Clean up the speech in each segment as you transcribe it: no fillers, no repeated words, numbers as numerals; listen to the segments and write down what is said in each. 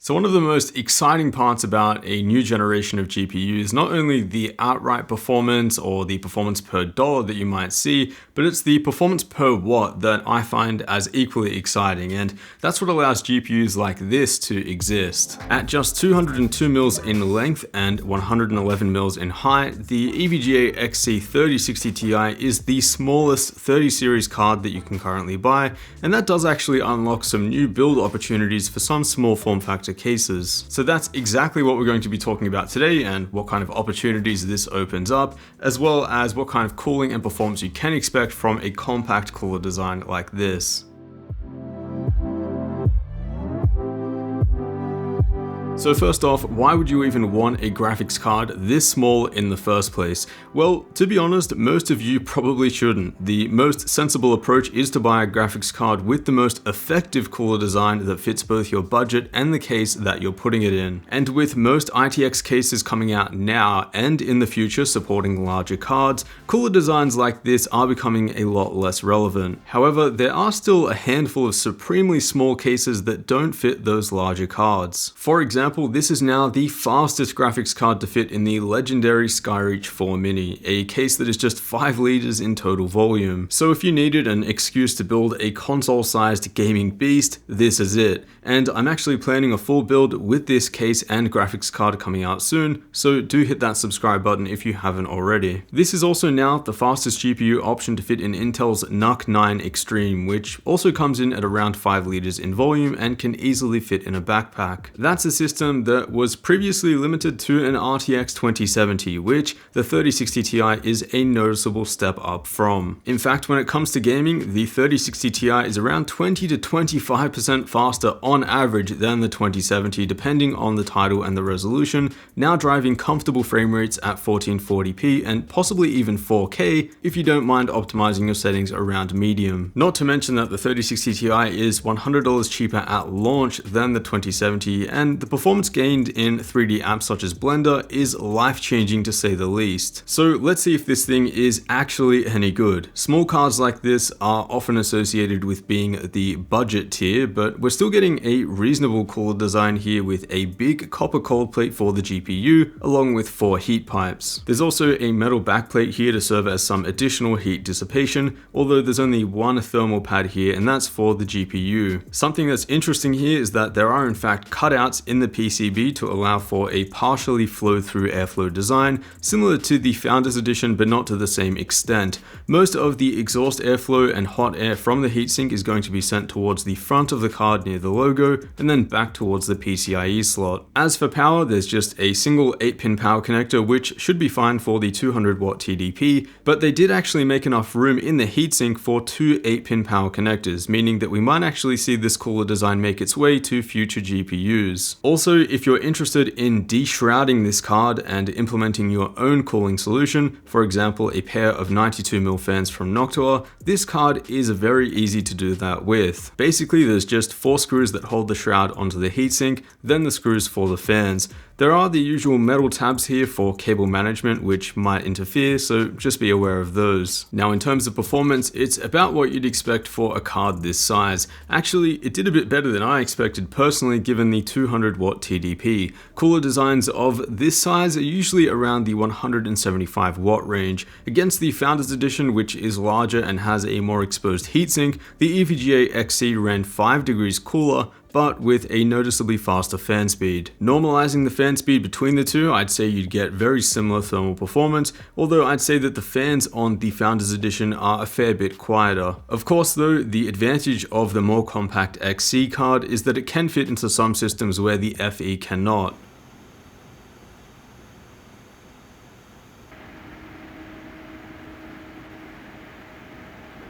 So one of the most exciting parts about a new generation of GPU is not only the outright performance or the performance per dollar that you might see, but it's the performance per watt that I find as equally exciting, and that's what allows GPUs like this to exist. At just 202 mils in length and 111 mils in height, the EVGA XC3060 Ti is the smallest 30 series card that you can currently buy, and that does actually unlock some new build opportunities for some small form factor cases. So that's exactly what we're going to be talking about today, and what kind of opportunities this opens up, as well as what kind of cooling and performance you can expect from a compact cooler design like this. So first off, why would you even want a graphics card this small in the first place? Well, to be honest, most of you probably shouldn't. The most sensible approach is to buy a graphics card with the most effective cooler design that fits both your budget and the case that you're putting it in. And with most ITX cases coming out now and in the future supporting larger cards, cooler designs like this are becoming a lot less relevant. However, there are still a handful of supremely small cases that don't fit those larger cards. For example, this is now the fastest graphics card to fit in the legendary Skyreach 4 Mini, a case that is just 5 liters in total volume. So if you needed an excuse to build a console-sized gaming beast, this is it. And I'm actually planning a full build with this case and graphics card coming out soon, so do hit that subscribe button if you haven't already. This is also now the fastest GPU option to fit in Intel's NUC 9 Extreme, which also comes in at around 5 liters in volume and can easily fit in a backpack. That's a system that was previously limited to an RTX 2070, which the 3060 Ti is a noticeable step up from. In fact, when it comes to gaming, the 3060 Ti is around 20 to 25% faster on average than the 2070, depending on the title and the resolution, now driving comfortable frame rates at 1440p and possibly even 4K if you don't mind optimizing your settings around medium. Not to mention that the 3060 Ti is $100 cheaper at launch than the 2070, and the performance gained in 3D apps such as Blender is life-changing to say the least. So let's see if this thing is actually any good. Small cards like this are often associated with being the budget tier, but we're still getting a reasonable cooler design here with a big copper cold plate for the GPU, along with 4 heat pipes. There's also a metal backplate here to serve as some additional heat dissipation, although there's only one thermal pad here, and that's for the GPU. Something that's interesting here is that there are in fact cutouts in the PCB to allow for a partially flow-through airflow design, similar to the Founders Edition but not to the same extent. Most of the exhaust airflow and hot air from the heatsink is going to be sent towards the front of the card near the logo, and then back towards the PCIe slot. As for power, there's just a single 8-pin power connector, which should be fine for the 200 watt TDP, but they did actually make enough room in the heatsink for 2 8-pin power connectors, meaning that we might actually see this cooler design make its way to future GPUs. Also, if you're interested in deshrouding this card and implementing your own cooling solution, for example a pair of 92mm fans from Noctua, this card is very easy to do that with. Basically, there's just 4 screws that hold the shroud onto the heatsink, then the screws for the fans. There are the usual metal tabs here for cable management which might interfere, so just be aware of those. Now in terms of performance, it's about what you'd expect for a card this size. Actually, it did a bit better than I expected personally given the 200 watt TDP. Cooler designs of this size are usually around the 175 watt range. Against the Founders Edition, which is larger and has a more exposed heatsink, the EVGA XC ran 5 degrees cooler, but with a noticeably faster fan speed. Normalizing the fan speed between the two, I'd say you'd get very similar thermal performance, although I'd say that the fans on the Founders Edition are a fair bit quieter. Of course though, the advantage of the more compact XC card is that it can fit into some systems where the FE cannot.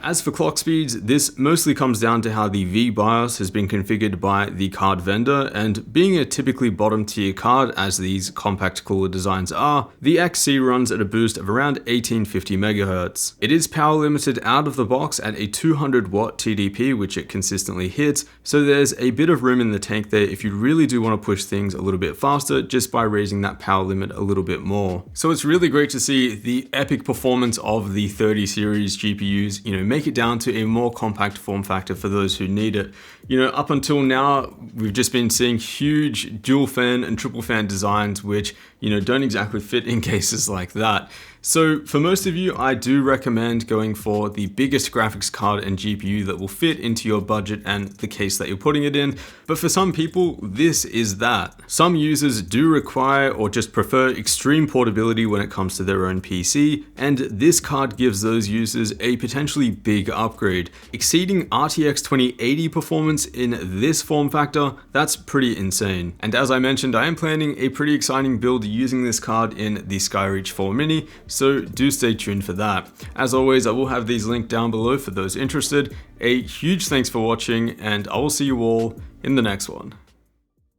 As for clock speeds, this mostly comes down to how the V-BIOS has been configured by the card vendor, and being a typically bottom tier card as these compact cooler designs are, the XC runs at a boost of around 1850 MHz. It is power limited out of the box at a 200 watt TDP, which it consistently hits, so there's a bit of room in the tank there if you really do want to push things a little bit faster just by raising that power limit a little bit more. So it's really great to see the epic performance of the 30 series GPUs, make it down to a more compact form factor for those who need it. Up until now, we've just been seeing huge dual fan and triple fan designs, which, don't exactly fit in cases like that. So for most of you, I do recommend going for the biggest graphics card and GPU that will fit into your budget and the case that you're putting it in. But for some people, this is that. Some users do require or just prefer extreme portability when it comes to their own PC, and this card gives those users a potentially big upgrade. Exceeding RTX 2080 performance in this form factor, that's pretty insane. And as I mentioned, I am planning a pretty exciting build using this card in the Skyreach 4 Mini, so do stay tuned for that. As always, I will have these linked down below for those interested. A huge thanks for watching, and I will see you all in the next one.